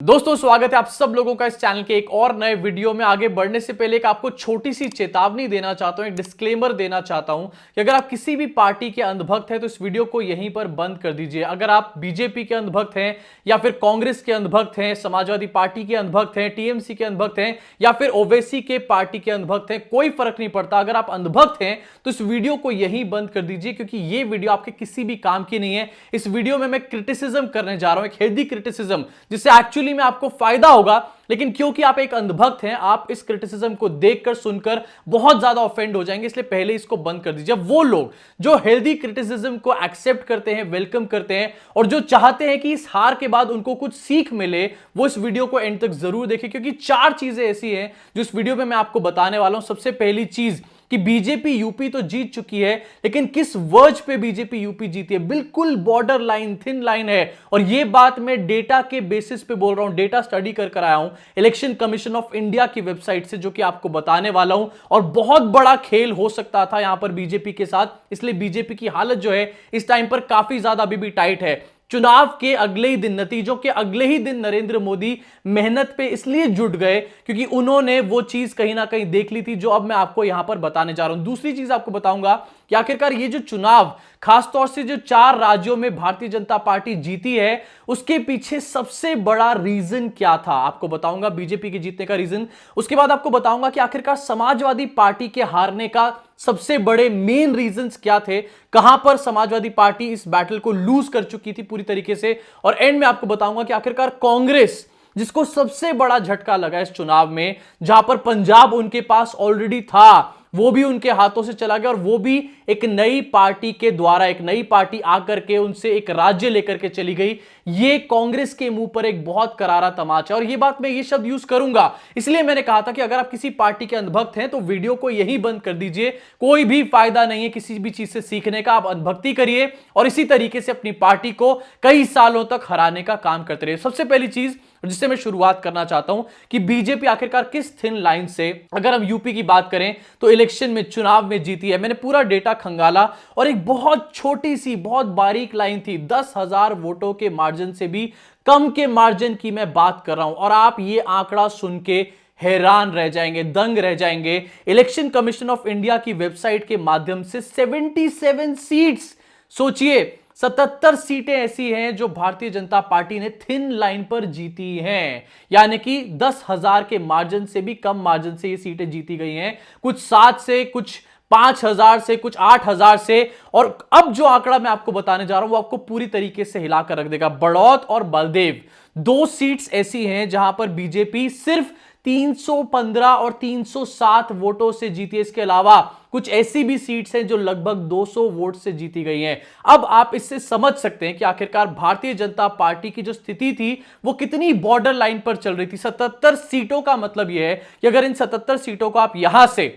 दोस्तों स्वागत है आप सब लोगों का इस चैनल के एक और नए वीडियो में। आगे बढ़ने से पहले एक आपको छोटी सी चेतावनी देना चाहता हूं, एक डिस्क्लेमर देना चाहता हूं कि अगर आप किसी भी पार्टी के अंधभक्त हैं तो इस वीडियो को यहीं पर बंद कर दीजिए। अगर आप बीजेपी के अंधभक्त हैं या फिर कांग्रेस के अंधभक्त हैं, समाजवादी पार्टी के अंधभक्त हैं, टीएमसी के अंधभक्त हैं या फिर ओवैसी के पार्टी के अंधभक्त हैं, कोई फर्क नहीं पड़ता। अगर आप अंधभक्त हैं तो इस वीडियो को यहीं बंद कर दीजिए, क्योंकि यह वीडियो आपके किसी भी काम की नहीं है। इस वीडियो में मैं क्रिटिसिज्म करने जा रहा हूं, एक हेल्दी क्रिटिसिज्म, जिससे एक्चुअली में आपको फायदा होगा। लेकिन क्योंकि आप एक अंधभक्त हैं, आप इस क्रिटिसिज्म को देखकर सुनकर बहुत ज्यादा ऑफेंड हो जाएंगे, इसलिए पहले इसको बंद कर दीजिए। वो लोग जो हेल्दी क्रिटिसिज्म को एक्सेप्ट करते हैं, वेलकम करते हैं और जो चाहते हैं कि इस हार के बाद उनको कुछ सीख मिले, वो इस वीडियो को एंड तक जरूर देखें, क्योंकि 4 चीजें ऐसी हैं जो इस वीडियो में मैं आपको बताने वाला हूं। सबसे पहली चीज कि बीजेपी यूपी तो जीत चुकी है, लेकिन किस वर्ज पे बीजेपी यूपी जीती है। बिल्कुल बॉर्डर लाइन, थिन लाइन है। और यह बात मैं डेटा के बेसिस पे बोल रहा हूं, डेटा स्टडी कर आया हूं इलेक्शन कमीशन ऑफ इंडिया की वेबसाइट से, जो कि आपको बताने वाला हूं। और बहुत बड़ा खेल हो सकता था यहां पर बीजेपी के साथ, इसलिए बीजेपी की हालत जो है इस टाइम पर काफी ज्यादा अभी भी टाइट है। चुनाव के अगले ही दिन, नतीजों के अगले ही दिन नरेंद्र मोदी मेहनत पे इसलिए जुट गए क्योंकि उन्होंने वो चीज कहीं ना कहीं देख ली थी जो अब मैं आपको यहां पर बताने जा रहा हूं। दूसरी चीज आपको बताऊंगा कि आखिरकार ये जो चुनाव, खासतौर से जो 4 राज्यों में भारतीय जनता पार्टी जीती है, उसके पीछे सबसे बड़ा रीजन क्या था, आपको बताऊंगा बीजेपी के जीतने का रीजन। उसके बाद आपको बताऊंगा कि आखिरकार समाजवादी पार्टी के हारने का सबसे बड़े मेन रीजंस क्या थे, कहां पर समाजवादी पार्टी इस बैटल को लूज कर चुकी थी पूरी तरीके से। और एंड में आपको बताऊंगा कि आखिरकार कांग्रेस, जिसको सबसे बड़ा झटका लगा इस चुनाव में, जहां पर पंजाब उनके पास ऑलरेडी था, वो भी उनके हाथों से चला गया। और वो भी एक नई पार्टी के द्वारा, एक नई पार्टी आकर के उनसे एक राज्य लेकर के चली गई। ये कांग्रेस के मुंह पर एक बहुत करारा तमाचा। और ये बात, मैं ये शब्द यूज करूंगा, इसलिए मैंने कहा था कि अगर आप किसी पार्टी के अंधभक्त हैं तो वीडियो को यहीं बंद कर दीजिए। कोई भी फायदा नहीं है किसी भी चीज से सीखने का। आप अंधभक्ति करिए और इसी तरीके से अपनी पार्टी को कई सालों तक हराने का काम करते रहिए। सबसे पहली चीज जिससे मैं शुरुआत करना चाहता हूं कि बीजेपी आखिरकार किस थिन लाइन से, अगर हम यूपी की बात करें तो इलेक्शन में, चुनाव में जीती है। मैंने पूरा डेटा खंगाला और एक बहुत छोटी सी, बहुत बारीक लाइन थी, 10,000 वोटों के मार्जिन से भी कम के मार्जिन की मैं बात कर रहा हूं। और आप ये आंकड़ा सुन के हैरान रह जाएंगे, दंग रह जाएंगे। इलेक्शन कमीशन ऑफ इंडिया की वेबसाइट के माध्यम से 77 सीट्स, सोचिए 77 सीटें ऐसी हैं जो भारतीय जनता पार्टी ने थिन लाइन पर जीती हैं, यानी कि 10,000 के मार्जिन से भी कम मार्जिन से ये सीटें जीती गई हैं। कुछ 7 से, कुछ 5,000 से, कुछ 8,000 से। और अब जो आंकड़ा मैं आपको बताने जा रहा हूं वो आपको पूरी तरीके से हिलाकर रख देगा। बड़ौत और बलदेव, 2 सीट्स ऐसी हैं जहां पर बीजेपी सिर्फ 315 और 307 वोटों से जीती है। इसके अलावा कुछ ऐसी भी सीट्स हैं जो लगभग 200 वोट से जीती गई हैं। अब आप इससे समझ सकते हैं कि आखिरकार भारतीय जनता पार्टी की जो स्थिति थी वो कितनी बॉर्डर लाइन पर चल रही थी। 77 सीटों का मतलब यह है कि अगर इन 77 सीटों को आप यहां से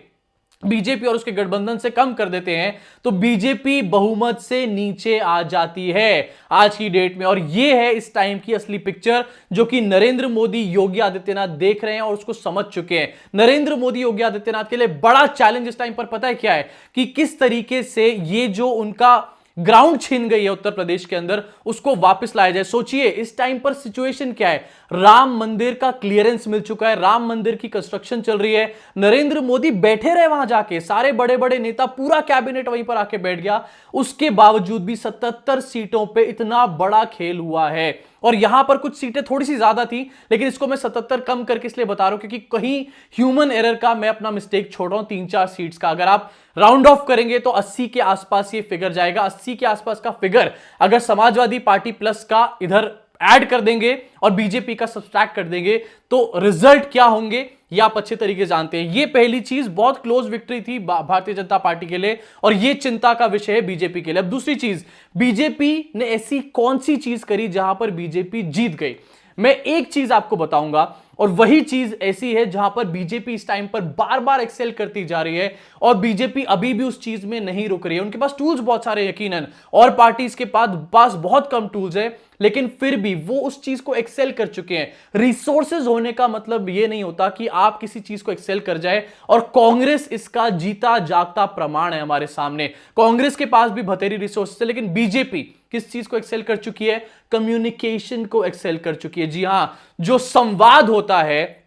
बीजेपी और उसके गठबंधन से कम कर देते हैं तो बीजेपी बहुमत से नीचे आ जाती है आज की डेट में। और यह है इस टाइम की असली पिक्चर, जो कि नरेंद्र मोदी, योगी आदित्यनाथ देख रहे हैं और उसको समझ चुके हैं। नरेंद्र मोदी, योगी आदित्यनाथ के लिए बड़ा चैलेंज इस टाइम पर पता है क्या है, कि किस तरीके से ये जो उनका ग्राउंड छीन गई है उत्तर प्रदेश के अंदर, उसको वापस लाया जाए। सोचिए इस टाइम पर सिचुएशन क्या है, राम मंदिर का क्लियरेंस मिल चुका है, राम मंदिर की कंस्ट्रक्शन चल रही है। नरेंद्र मोदी बैठे रहे वहां जाके, सारे बड़े बड़े नेता, पूरा कैबिनेट वहीं पर आके बैठ गया। उसके बावजूद भी 77 सीटों पे इतना बड़ा खेल हुआ है। और यहां पर कुछ सीटें थोड़ी सी ज्यादा थी, लेकिन इसको मैं 77 कम करके इसलिए बता रहा हूं क्योंकि कहीं ह्यूमन एरर का मैं अपना मिस्टेक छोड़ रहा हूं। 3-4 सीट्स का अगर आप राउंड ऑफ करेंगे तो 80 के आसपास ये फिगर जाएगा। 80 के आसपास का फिगर अगर समाजवादी पार्टी प्लस का इधर ऐड कर देंगे और बीजेपी का सब्सट्रैक्ट कर देंगे तो रिजल्ट क्या होंगे ये आप अच्छे तरीके से जानते हैं। ये पहली चीज, बहुत क्लोज विक्ट्री थी भारतीय जनता पार्टी के लिए और ये चिंता का विषय है बीजेपी के लिए। अब दूसरी चीज, बीजेपी ने ऐसी कौन सी चीज करी जहां पर बीजेपी जीत गई। मैं एक चीज आपको बताऊंगा और वही चीज ऐसी है जहां पर बीजेपी इस टाइम पर बार बार एक्सेल करती जा रही है और बीजेपी अभी भी उस चीज में नहीं रुक रही है। उनके पास टूल्स बहुत सारे, यकीनन, और पार्टीज के पास बहुत कम टूल्स है, लेकिन फिर भी वो उस चीज को एक्सेल कर चुके हैं। रिसोर्सेज होने का मतलब यह नहीं होता कि आप किसी चीज को एक्सेल कर जाए, और कांग्रेस इसका जीता जागता प्रमाण है हमारे सामने। कांग्रेस के पास भी बथेरी रिसोर्सेज है, लेकिन बीजेपी किस चीज को एक्सेल कर चुकी है? कम्युनिकेशन को एक्सेल कर चुकी है। जी हां, जो संवाद होता है,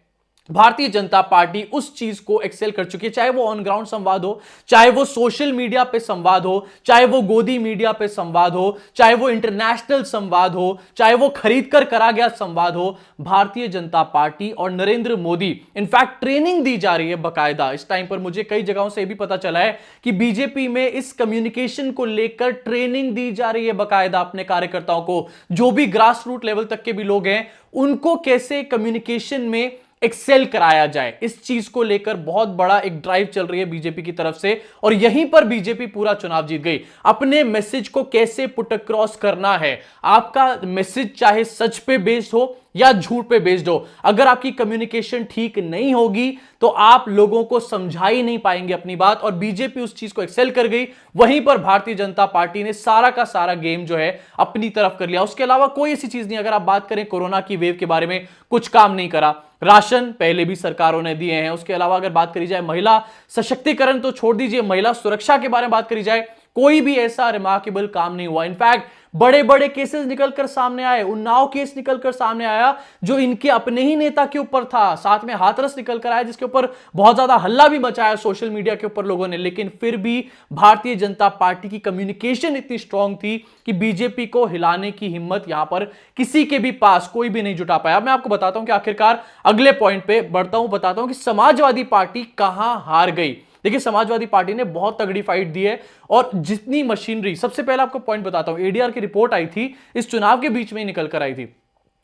भारतीय जनता पार्टी उस चीज को एक्सेल कर चुकी है, चाहे वो ऑन ग्राउंड संवाद हो, चाहे वो सोशल मीडिया पे संवाद हो, चाहे वो गोदी मीडिया पे संवाद हो, चाहे वो इंटरनेशनल संवाद हो, चाहे वो खरीद कर करा गया संवाद हो। भारतीय जनता पार्टी और नरेंद्र मोदी, इनफैक्ट ट्रेनिंग दी जा रही है बकायदा इस टाइम पर। मुझे कई जगहों से भी पता चला है कि बीजेपी में इस कम्युनिकेशन को लेकर ट्रेनिंग दी जा रही है बकायदा अपने कार्यकर्ताओं को। जो भी ग्रास रूट लेवल तक के भी लोग हैं, उनको कैसे कम्युनिकेशन में एक्सेल कराया जाए, इस चीज को लेकर बहुत बड़ा एक ड्राइव चल रही है बीजेपी की तरफ से। और यहीं पर बीजेपी पूरा चुनाव जीत गई। अपने मैसेज को कैसे पुट अक्रॉस करना है, आपका मैसेज चाहे सच पे बेस्ड हो या झूठ पे बेस्ड हो, अगर आपकी कम्युनिकेशन ठीक नहीं होगी तो आप लोगों को समझा ही नहीं पाएंगे अपनी बात। और बीजेपी उस चीज को एक्सेल कर गई। वहीं पर भारतीय जनता पार्टी ने सारा का सारा गेम जो है अपनी तरफ कर लिया। उसके अलावा कोई ऐसी चीज नहीं। अगर आप बात करें कोरोना की वेव के बारे में, कुछ काम नहीं करा। राशन पहले भी सरकारों ने दिए हैं। उसके अलावा अगर बात करी जाए महिला सशक्तिकरण, तो छोड़ दीजिए, महिला सुरक्षा के बारे में बात करी जाए, कोई भी ऐसा रिमार्केबल काम नहीं हुआ। इनफैक्ट बड़े बड़े केसेस निकलकर सामने आए। उन्नाव केस निकलकर सामने आया जो इनके अपने ही नेता के ऊपर था। साथ में हाथरस निकलकर आया जिसके ऊपर बहुत ज्यादा हल्ला भी मचाया सोशल मीडिया के ऊपर लोगों ने। लेकिन फिर भी भारतीय जनता पार्टी की कम्युनिकेशन इतनी स्ट्रांग थी कि बीजेपी को हिलाने की हिम्मत यहां पर किसी के भी पास कोई भी नहीं जुटा पाया। मैं आपको बताता हूं कि आखिरकार अगले पॉइंट पे बढ़ता हूं, बताता हूं कि समाजवादी पार्टी कहां हार गई। देखिए, समाजवादी पार्टी ने बहुत तगड़ी फाइट दी है और जितनी मशीनरी, सबसे पहले आपको पॉइंट बताता हूं, एडीआर की रिपोर्ट आई थी, इस चुनाव के बीच में ही निकल कर आई थी।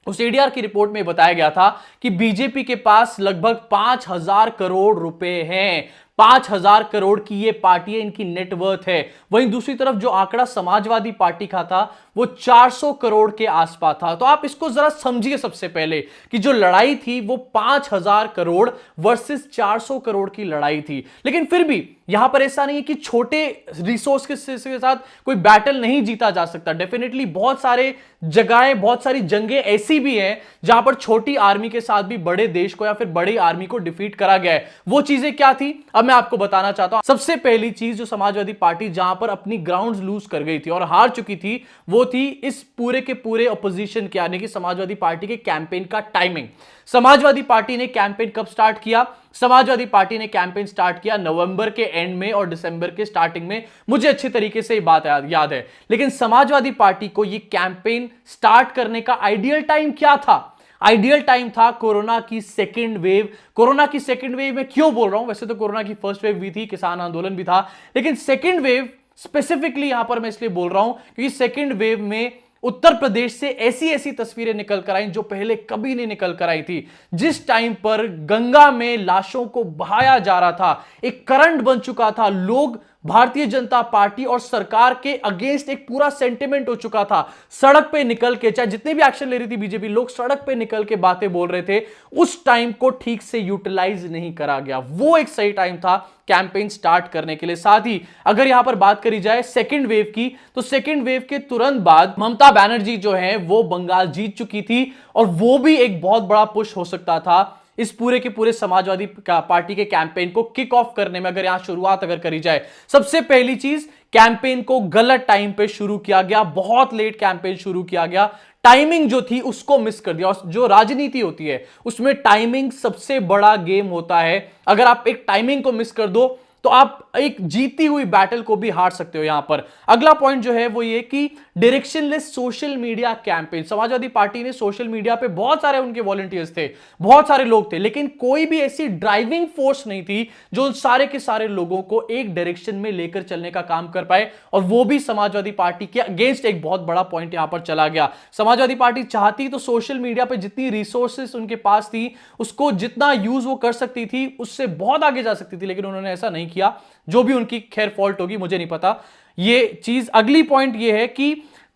उस एडीआर की रिपोर्ट में बताया गया था कि बीजेपी के पास लगभग 5,000 करोड़ रुपए हैं। 5,000 करोड़ की ये पार्टी है, इनकी नेटवर्थ है। वहीं दूसरी तरफ जो आंकड़ा समाजवादी पार्टी का था वो 400 करोड़ के आसपास था। तो आप इसको जरा समझिए सबसे पहले कि जो लड़ाई थी वो 5,000 करोड़ वर्सेस 400 करोड़ की लड़ाई थी। लेकिन फिर भी यहां पर ऐसा नहीं है कि छोटे रिसोर्स के साथ कोई बैटल नहीं जीता जा सकता। डेफिनेटली बहुत सारे जगहें, बहुत सारी जंगें ऐसी भी हैं जहां पर छोटी आर्मी के साथ भी बड़े देश को या फिर बड़ी आर्मी को डिफीट करा गया है। वो चीजें क्या थी, अब मैं आपको बताना चाहता हूं। सबसे पहली चीज जो समाजवादी पार्टी जहां पर अपनी ग्राउंड लूज कर गई थी और हार चुकी थी, वो थी इस पूरे के पूरे अपोजिशन के, यानी कि समाजवादी पार्टी के कैंपेन का टाइमिंग। समाजवादी पार्टी ने कैंपेन कब स्टार्ट किया? समाजवादी पार्टी ने कैंपेन स्टार्ट किया नवंबर के एंड में और दिसंबर के स्टार्टिंग में। मुझे अच्छी तरीके से ये बात याद है। लेकिन समाजवादी पार्टी को ये कैंपेन स्टार्ट करने का आइडियल टाइम क्या था? आइडियल टाइम था कोरोना की सेकेंड वेव। कोरोना की सेकेंड वेव में क्यों बोल रहा हूं, वैसे तो कोरोना की फर्स्ट वेव भी थी, किसान आंदोलन भी था, लेकिन सेकेंड वेव स्पेसिफिकली यहां पर मैं इसलिए बोल रहा हूं क्योंकि सेकेंड वेव में उत्तर प्रदेश से ऐसी ऐसी तस्वीरें निकल कर आई जो पहले कभी नहीं निकल कर आई थी। जिस टाइम पर गंगा में लाशों को बहाया जा रहा था, एक करंट बन चुका था, लोग भारतीय जनता पार्टी और सरकार के अगेंस्ट एक पूरा सेंटिमेंट हो चुका था। सड़क पे निकल के, चाहे जितने भी एक्शन ले रही थी बीजेपी, लोग सड़क पे निकल के बातें बोल रहे थे। उस टाइम को ठीक से यूटिलाइज नहीं करा गया। वो एक सही टाइम था कैंपेन स्टार्ट करने के लिए। साथ ही अगर यहां पर बात करी जाए सेकेंड वेव की, तो सेकेंड वेव के तुरंत बाद ममता बनर्जी जो है वो बंगाल जीत चुकी थी और वो भी एक बहुत बड़ा पुश हो सकता था इस पूरे के पूरे समाजवादी पार्टी के कैंपेन को किक ऑफ करने में। अगर यहां शुरुआत अगर करी जाए, सबसे पहली चीज, कैंपेन को गलत टाइम पे शुरू किया गया, बहुत लेट कैंपेन शुरू किया गया, टाइमिंग जो थी उसको मिस कर दिया। और जो राजनीति होती है उसमें टाइमिंग सबसे बड़ा गेम होता है। अगर आप एक टाइमिंग को मिस कर दो तो आप एक जीती हुई बैटल को भी हार सकते हो। यहां पर अगला पॉइंट जो है वो ये कि directionless social media campaign. Samajwadi party ने सोशल मीडिया पे बहुत सारे उनके वॉलंटियर्स थे, बहुत सारे लोग थे, लेकिन कोई भी ऐसी ड्राइविंग फोर्स नहीं थी जो उन सारे के सारे लोगों को एक डायरेक्शन में लेकर चलने का काम कर पाए। और वो भी समाजवादी पार्टी के अगेंस्ट एक बहुत बड़ा पॉइंट यहां पर चला गया। समाजवादी पार्टी चाहती तो सोशल मीडिया पर जितनी रिसोर्सेस उनके पास थी, उसको जितना यूज वो कर सकती थी, उससे बहुत आगे जा सकती थी, लेकिन उन्होंने ऐसा नहीं किया। जो भी उनकी खैर फॉल्ट होगी, मुझे नहीं पता ये चीज। अगली पॉइंट ये है कि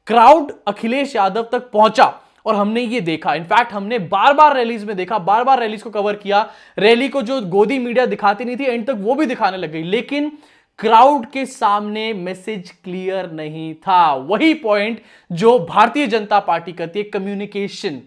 क्राउड अखिलेश यादव तक पहुंचा और हमने ये देखा, इनफैक्ट हमने बार बार रैलीज में देखा, बार बार रैलीज को कवर किया। रैली को जो गोदी मीडिया दिखाती नहीं थी, एंड तक वो भी दिखाने लग गई, लेकिन क्राउड के सामने मैसेज क्लियर नहीं था। वही पॉइंट जो भारतीय जनता पार्टी करती है, कम्युनिकेशन।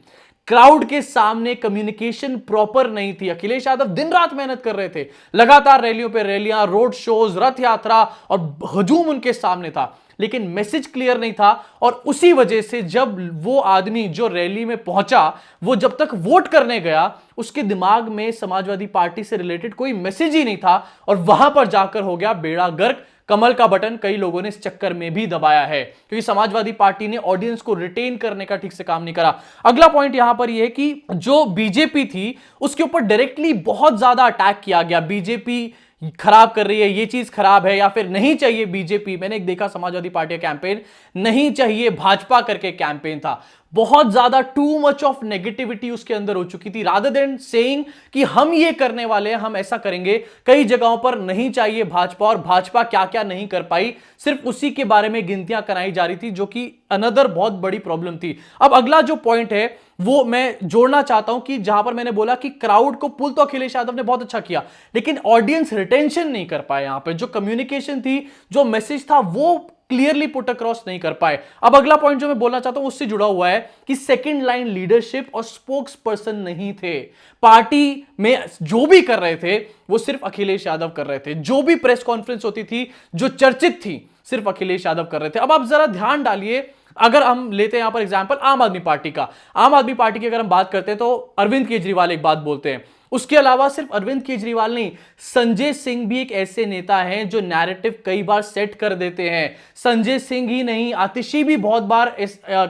क्राउड के सामने कम्युनिकेशन प्रॉपर नहीं थी। अखिलेश यादव दिन रात मेहनत कर रहे थे, लगातार रैलियों पे रैलियां, रोड शोज, रथ यात्रा और हजूम उनके सामने था, लेकिन मैसेज क्लियर नहीं था। और उसी वजह से जब वो आदमी जो रैली में पहुंचा, वो जब तक वोट करने गया, उसके दिमाग में समाजवादी पार्टी से रिलेटेड कोई मैसेज ही नहीं था, और वहां पर जाकर हो गया बेड़ा गर्क। कमल का बटन कई लोगों ने इस चक्कर में भी दबाया है, क्योंकि समाजवादी पार्टी ने ऑडियंस को रिटेन करने का ठीक से काम नहीं करा। अगला पॉइंट यहां पर यह है कि जो बीजेपी थी उसके ऊपर डायरेक्टली बहुत ज्यादा अटैक किया गया। बीजेपी खराब कर रही है, ये चीज खराब है, या फिर नहीं चाहिए बीजेपी। मैंने एक देखा समाजवादी पार्टी का कैंपेन, नहीं चाहिए भाजपा करके कैंपेन था। बहुत ज्यादा टू मच ऑफ नेगेटिविटी उसके अंदर हो चुकी थी। रादर देन सेइंग कि हम ये करने वाले हैं, हम ऐसा करेंगे, कई जगहों पर नहीं चाहिए भाजपा, और भाजपा क्या क्या नहीं कर पाई, सिर्फ उसी के बारे में गिनतियां कराई जा रही थी, जो कि अनदर बहुत बड़ी प्रॉब्लम थी। अब अगला जो पॉइंट है वो मैं जोड़ना चाहता हूं, कि जहां पर मैंने बोला कि क्राउड को पुल तो अखिलेश यादव ने बहुत अच्छा किया, लेकिन ऑडियंस रिटेंशन नहीं कर पाए। यहां पर जो कम्युनिकेशन थी, जो मैसेज था, वो क्लियरली पुट अक्रॉस नहीं कर पाए। अब अगला पॉइंट जो मैं बोलना चाहता हूं उससे जुड़ा हुआ है कि सेकंड लाइन लीडरशिप और स्पोक्स पर्सन नहीं थे। पार्टी में जो भी कर रहे थे वो सिर्फ अखिलेश यादव कर रहे थे। जो भी प्रेस कॉन्फ्रेंस होती थी, जो चर्चित थी, सिर्फ अखिलेश यादव कर रहे थे। अब आप जरा ध्यान डालिए, अगर हम लेते हैं यहां पर एग्जांपल आम आदमी पार्टी का, आम आदमी पार्टी की अगर हम बात करते हैं तो अरविंद केजरीवाल एक बात बोलते हैं। उसके अलावा सिर्फ अरविंद केजरीवाल नहीं, संजय सिंह भी एक ऐसे नेता हैं जो नैरेटिव कई बार सेट कर देते हैं। संजय सिंह ही नहीं, आतिशी भी बहुत बार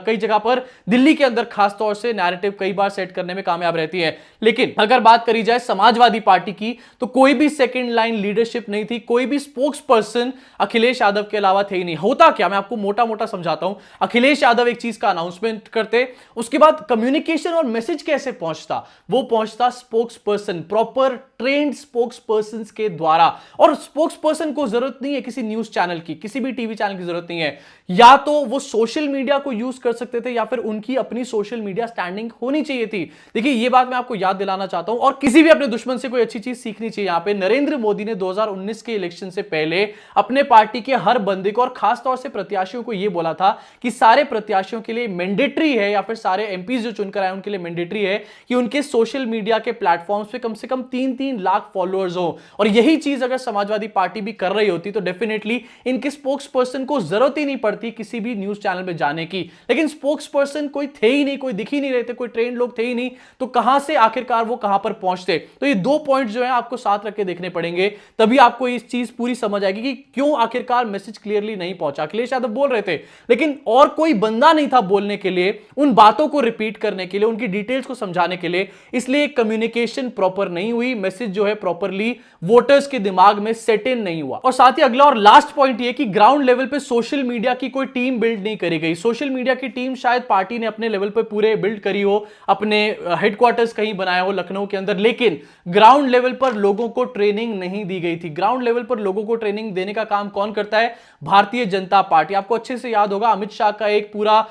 कई जगह पर दिल्ली के अंदर खास तौर से नैरेटिव कई बार सेट करने में कामयाब रहती है। लेकिन अगर बात करी जाए समाजवादी पार्टी की, तो कोई भी सेकंड लाइन लीडरशिप नहीं थी, कोई भी स्पोक्स पर्सन अखिलेश यादव के अलावा थे ही नहीं। होता क्या, मैं आपको मोटा मोटा समझाता हूं। अखिलेश यादव एक चीज का अनाउंसमेंट करते, उसके बाद कम्युनिकेशन और मैसेज कैसे पहुंचता, वो पहुंचता spokesperson, proper trained spokesperson के द्वारा। और स्पोक्स पर्सन को जरूरत नहीं है किसी न्यूज चैनल की, किसी भी टीवी चैनल की जरूरत नहीं है। या तो वो सोशल मीडिया को यूज कर सकते थे, या फिर उनकी अपनी सोशल मीडिया स्टैंडिंग होनी चाहिए थी। देखिए, ये बात मैं आपको याद दिलाना चाहता हूं, और किसी भी अपने दुश्मन से कोई अच्छी चीज सीखनी चाहिए। यहां पे नरेंद्र मोदी ने 2019 के इलेक्शन से पहले अपने पार्टी के हर बंदे को, और खासतौर से प्रत्याशियों को, यह बोला था कि सारे प्रत्याशियों के लिए मैंडेटरी है, या फिर सारे एमपी जो चुनकर आए उनके लिए मैंडेटरी है कि उनके सोशल मीडिया के प्लेटफॉर्म्स पे कम से कम 3-3 लाख फॉलोअर्स हो। और यही चीज अगर समाजवादी पार्टी भी कर रही होती तो डेफिनेटली इनके स्पोक्स पर्सन को जरूरत ही नहीं पड़ती किसी भी न्यूज चैनल में जाने की। लेकिन स्पोक्स पर्सन कोई थे ही नहीं, कोई दिख ही नहीं रहे थे, कोई ट्रेंड लोग थे ही नहीं, तो कहां से आखिरकार वो कहां पर पहुंचते। तो ये दो पॉइंट जो है आपको साथ रख के देखने पड़ेंगे, तभी आपको इस चीज पूरी समझ आएगी कि क्यों आखिरकार मैसेज क्लियरली नहीं पहुंचा। अखिलेश यादव बोल रहे थे, लेकिन और कोई बंदा नहीं था बोलने के लिए, उन बातों को रिपीट करने के लिए, उनकी डिटेल्स को समझाने के लिए। इसलिए कम्युनिकेशन प्रॉपर नहीं हुई, मैसेज जो है प्रॉपरली वोटर्स के दिमाग में सेट इन नहीं हुआ। और साथ ही अगला और लास्ट पॉइंट ये कि ग्राउंड लेवल पे सोशल मीडिया की कोई टीम बिल्ड नहीं करी गई। सोशल मीडिया की टीम शायद पार्टी ने अपने लेवल पे पूरे बिल्ड करी हो, अपने हेडक्वार्टर्स कहीं बनाया हो लखनऊ के अंदर, लेकिन ग्राउंड लेवल पर लोगों को ट्रेनिंग नहीं दी गई थी। ग्राउंड लेवल पर लोगों को ट्रेनिंग देने का काम कौन करता है? भारतीय जनता पार्टी। आपको अच्छे से याद होगा, अमित शाह का एक पूरा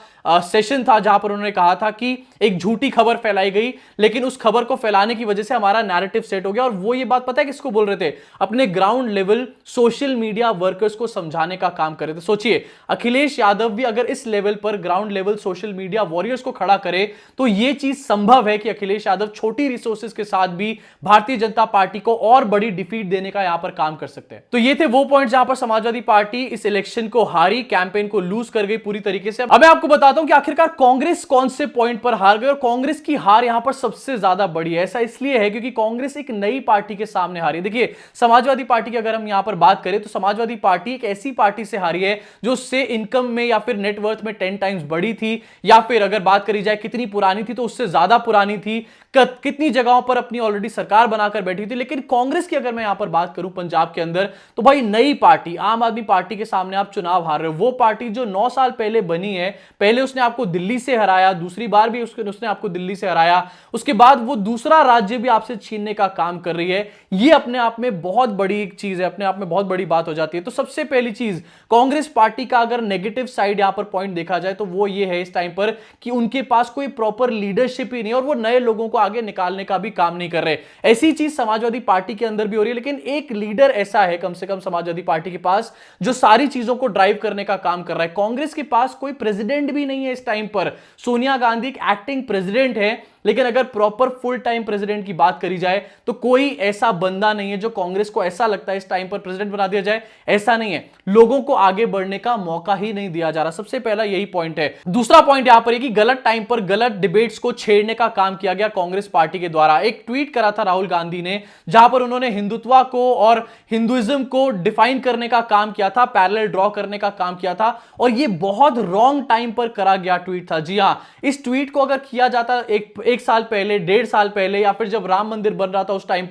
सेशन था जहां पर उन्होंने कहा था कि एक झूठी खबर फैलाई गई, लेकिन उस खबर को फैलाने की वजह से हमारा नैरेटिव सेट हो गया। और वो ये बात पता है किसको बोल रहे थे? अपने ground level social media workers को समझाने का काम कर रहे थे। सोचिए, अखिलेश यादव भी अगर इस लेवल पर ground level social media warriors को खड़ा करे तो यह चीज संभव है कि अखिलेश यादव छोटी रिसोर्सेज के साथ भी भारतीय जनता पार्टी को और बड़ी डिफीट देने का यहां पर काम कर सकते हैं। तो ये थे वो पॉइंट जहां पर समाजवादी पार्टी इस इलेक्शन को हारी, कैंपेन को लूज कर गई पूरी तरीके से। अब मैं आपको बताता हूं कि आखिरकार कांग्रेस कौन से पॉइंट पर हार गई, और कांग्रेस की हार यहां पर सबसे ज्यादा बड़ी है। ऐसा इसलिए है क्योंकि कांग्रेस एक नई पार्टी के सामने हारी है। देखिए, समाजवादी पार्टी की अगर हम यहां पर बात करें तो समाजवादी पार्टी एक ऐसी पार्टी से हारी है जो उससे इनकम में या फिर नेटवर्थ में 10 टाइम्स बड़ी थी, या फिर अगर बात करी जाए कितनी पुरानी थी तो उससे ज्यादा पुरानी थी, कितनी जगहों पर अपनी ऑलरेडी सरकार बनाकर बैठी थी। लेकिन कांग्रेस की अगर मैं यहां पर बात करूं पंजाब के अंदर, तो भाई नई पार्टी आम आदमी पार्टी के सामने आप चुनाव हार रहे हो। वो पार्टी जो 9 साल पहले बनी है, पहले उसने आपको दिल्ली से हराया, दूसरी बार भी उसने आपको दिल्ली से हराया, उसके बाद वो दूसरा राज्य भी आपसे छीनने का काम कर रही है। ये अपने आप में बहुत बड़ी चीज है, अपने आप में बहुत बड़ी बात हो जाती है। तो सबसे पहली चीज, कांग्रेस पार्टी का अगर नेगेटिव साइड यहां पर पॉइंट देखा जाए तो वो ये है इस टाइम पर कि उनके पास कोई प्रॉपर लीडरशिप ही नहीं, और वो नए लोगों को आगे निकालने का भी काम नहीं कर रहे। ऐसी चीज समाजवादी पार्टी के अंदर भी हो रही है, लेकिन एक लीडर ऐसा है कम से कम समाजवादी पार्टी के पास जो सारी चीजों को ड्राइव करने का काम कर रहा है। कांग्रेस के पास कोई प्रेसिडेंट भी नहीं है इस टाइम पर। सोनिया गांधी एक एक्टिंग प्रेसिडेंट है, लेकिन अगर प्रॉपर फुल टाइम प्रेसिडेंट की बात करी जाए तो कोई ऐसा बंदा नहीं है जो कांग्रेस को ऐसा लगता है इस टाइम पर प्रेसिडेंट बना दिया जाए, ऐसा नहीं है। लोगों को आगे बढ़ने का मौका ही नहीं दिया जा रहा। सबसे पहला यही पॉइंट है। दूसरा पॉइंट यहां पर है कि गलत टाइम पर गलत डिबेट्स को छेड़ने का काम किया गया कांग्रेस पार्टी के द्वारा। एक ट्वीट करा था राहुल गांधी ने जहां पर उन्होंने हिंदुत्व को और हिंदुइज्म को डिफाइन करने का काम किया था, पैरेलल ड्रॉ करने का काम किया था, और यह बहुत रॉन्ग टाइम पर करा गया ट्वीट था। जी हां, इस ट्वीट को अगर किया जाता एक साल पहले, 1.5 साल पहले, या फिर जब राम मंदिर बन रहा था उस टाइम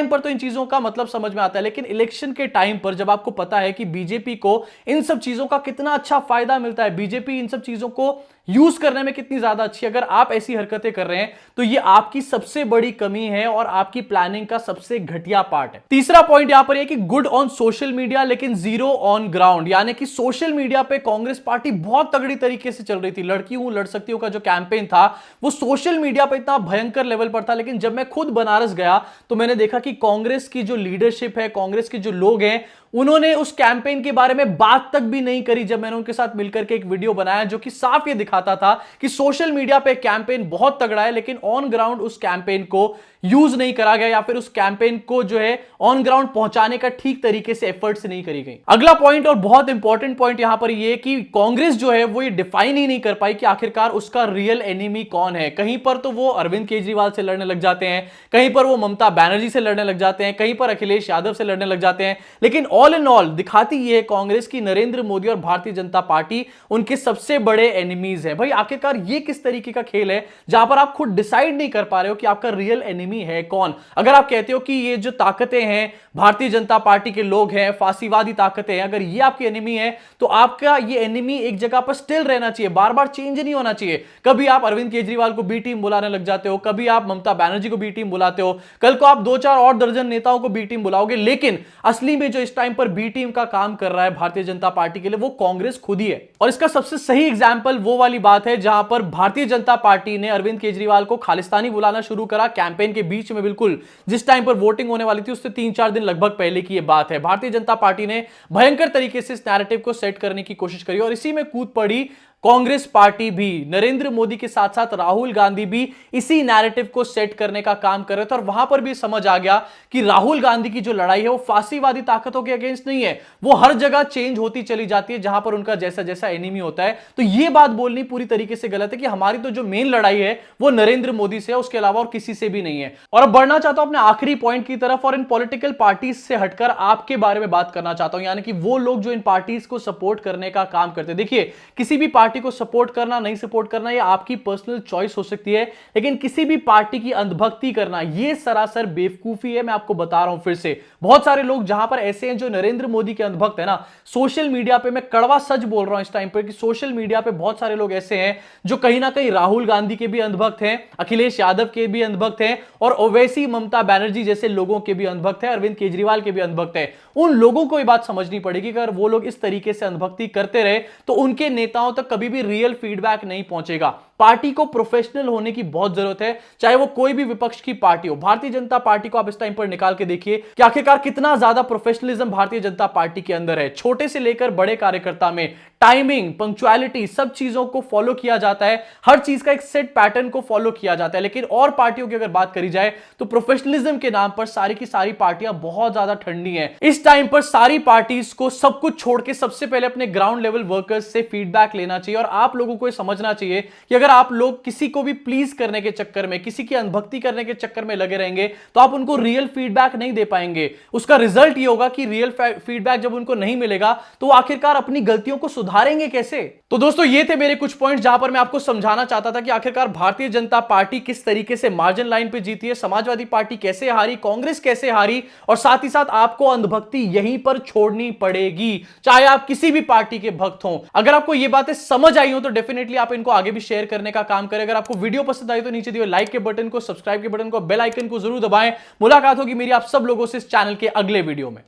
पर तो इन चीजों का मतलब समझ में आता है। लेकिन इलेक्शन के टाइम पर जब आपको पता है कि बीजेपी को इन सब चीजों का कितना अच्छा फायदा मिलता है, बीजेपी इन सब चीजों को यूज करने में कितनी ज्यादा अच्छी, अगर आप ऐसी हरकतें कर रहे हैं तो यह आपकी सबसे बड़ी कमी है और आपकी प्लानिंग का सबसे घटिया पार्ट है। तीसरा पॉइंट यहां पर यह कि गुड ऑन सोशल मीडिया लेकिन जीरो ऑन ग्राउंड, यानी कि सोशल मीडिया पे कांग्रेस पार्टी बहुत तगड़ी तरीके से चल रही थी। लड़की हूं लड़ सकती हूं का जो कैंपेन था वो सोशल मीडिया पे इतना भयंकर लेवल पर था, लेकिन जब मैं खुद बनारस गया तो मैंने देखा कि कांग्रेस की जो लीडरशिप है, कांग्रेस के जो लोग हैं, उन्होंने उस कैंपेन के बारे में बात तक भी नहीं करी। जब मैंने उनके साथ मिलकर के एक वीडियो बनाया जो कि साफ ये दिखाता था कि सोशल मीडिया पे कैंपेन बहुत तगड़ा है, लेकिन ऑन ग्राउंड उस कैंपेन को यूज नहीं करा गया, या फिर उस कैंपेन को जो है ऑन ग्राउंड पहुंचाने का ठीक तरीके से एफर्ट्स नहीं करी गई। अगला पॉइंट और बहुत इंपॉर्टेंट पॉइंट यहां पर यह कि कांग्रेस जो है वो ये डिफाइन ही नहीं कर पाई कि आखिरकार उसका रियल एनिमी कौन है। कहीं पर तो वो अरविंद केजरीवाल से लड़ने लग जाते हैं, कहीं पर वो ममता बनर्जी से लड़ने लग जाते हैं, कहीं पर अखिलेश यादव से लड़ने लग जाते हैं, लेकिन ऑल इन ऑल दिखाती यह है कांग्रेस की नरेंद्र मोदी और भारतीय जनता पार्टी उनके सबसे बड़े एनिमीज है। भाई आखिरकार ये किस तरीके का खेल है जहां पर आप खुद डिसाइड नहीं कर पा रहे हो कि आपका रियल एनिमी है कौन। अगर आप कहते हो कि ये जो ताकतें हैं भारतीय जनता पार्टी के लोग हैं, फांसीवादी ताकतें हैं, अगर ये आपकी एनिमी है तो आपका ये एनिमी एक जगह पर स्टिल रहना चाहिए, बार बार चेंज नहीं होना चाहिए। कभी आप अरविंद केजरीवाल को बी टीम बुलाने लग जाते हो, कभी आप ममता बनर्जी को बी टीम बुलाते हो, कल को आप 2-4 और दर्जन नेताओं को बी टीम बुलाओगे, लेकिन असली में जो इस टाइम पर बी टीम का काम कर रहा है भारतीय जनता पार्टी के लिए वो कांग्रेस खुद ही है। और इसका सबसे सही एग्जाम्पल वो वाली बात है जहां पर भारतीय जनता पार्टी ने अरविंद केजरीवाल को खालिस्तानी बुलाना शुरू करा कैंपेन के बीच में, बिल्कुल जिस टाइम पर वोटिंग होने वाली थी उससे 3-4 दिन लगभग पहले की यह बात है। भारतीय जनता पार्टी ने भयंकर तरीके से इस नैरेटिव को सेट करने की कोशिश करी और इसी में कूद पड़ी कांग्रेस पार्टी भी। नरेंद्र मोदी के साथ साथ राहुल गांधी भी इसी नैरेटिव को सेट करने का काम कर रहे थे, और वहां पर भी समझ आ गया कि राहुल गांधी की जो लड़ाई है वो फांसीवादी ताकतों के अगेंस्ट नहीं है, वो हर जगह चेंज होती चली जाती है जहां पर उनका जैसा जैसा एनिमी होता है। तो यह बात बोलनी पूरी तरीके से गलत है कि हमारी तो जो मेन लड़ाई है वो नरेंद्र मोदी से है, उसके अलावा और किसी से भी नहीं है। और अब बढ़ना चाहता हूं अपने आखिरी पॉइंट की तरफ, और इन पॉलिटिकल पार्टीज से हटकर आपके बारे में बात करना चाहता हूं, यानी कि वो लोग जो इन पार्टीज को सपोर्ट करने का काम करते हैं। देखिए, किसी भी पार्टी को सपोर्ट करना, नहीं सपोर्ट करना, ये आपकी पर्सनल चॉइस हो सकती है, लेकिन किसी भी पार्टी की अंधभक्ति करना ये सरासर बेवकूफी है। मैं आपको बता रहा हूं फिर से, बहुत सारे लोग जहां पर ऐसे हैं जो नरेंद्र मोदी के अंधभक्त है ना, सोशल मीडिया पे, मैं कड़वा सच बोल रहा हूं इस टाइम पर कि सोशल मीडिया पे बहुत सारे लोग ऐसे हैं जो कहीं ना कहीं राहुल गांधी के भी अंधभक्त हैं, अखिलेश यादव के भी अंधभक्त हैं, और ओवैसी ममता बनर्जी जैसे लोगों के भी अंधभक्त हैं, अरविंद केजरीवाल के भी अंधभक्त हैं। उन लोगों को यह बात समझनी पड़ेगी कि अगर वो लोग इस तरीके से अंधभक्ति करते रहे तो उनके नेताओं तक कभी भी रियल फीडबैक नहीं पहुंचेगा। पार्टी को प्रोफेशनल होने की बहुत जरूरत है, चाहे वो कोई भी विपक्ष की पार्टी हो। भारतीय जनता पार्टी को आप इस टाइम पर निकाल के देखिए कि आखिरकार कितना ज्यादा प्रोफेशनलिज्म भारतीय जनता पार्टी के अंदर है। छोटे से लेकर बड़े कार्यकर्ता में टाइमिंग, पंक्चुअलिटी, सब चीजों को फॉलो किया जाता है, हर चीज का एक सेट पैटर्न को फॉलो किया जाता है। लेकिन और पार्टियों की अगर बात करी जाए तो प्रोफेशनलिज्म के नाम पर सारी की सारी पार्टियां बहुत ज्यादा ठंडी हैं। इस टाइम पर सारी पार्टीज को सब कुछ छोड़ के सबसे पहले अपने ग्राउंड लेवल वर्कर्स से फीडबैक लेना चाहिए, और आप लोगों को यह समझना चाहिए कि अगर आप लोग किसी को भी प्लीज करने के चक्कर में, किसी की अनभक्ति करने के चक्कर में लगे रहेंगे तो आप उनको रियल फीडबैक नहीं दे पाएंगे। उसका रिजल्ट ये होगा कि रियल फीडबैक जब उनको नहीं मिलेगा तो आखिरकार अपनी गलतियों को सुधारेंगे कैसे। तो दोस्तों, ये थे मेरे कुछ पॉइंट्स जहां पर मैं आपको समझाना चाहता था कि आखिरकार भारतीय जनता पार्टी किस तरीके से मार्जिन लाइन पे जीती है, समाजवादी पार्टी कैसे हारी, कांग्रेस कैसे हारी, और साथ ही साथ आपको अंधभक्ति यहीं पर छोड़नी पड़ेगी, चाहे आप किसी भी पार्टी के भक्त हों। अगर आपको ये बातें समझ आई हो तो डेफिनेटली आप इनको आगे भी शेयर करने का काम करें। अगर आपको वीडियो पसंद आई तो नीचे दिए लाइक के बटन को, सब्सक्राइब के बटन को, बेल आइकन को जरूर दबाएं। मुलाकात होगी मेरी आप सब लोगों से इस चैनल के अगले वीडियो में।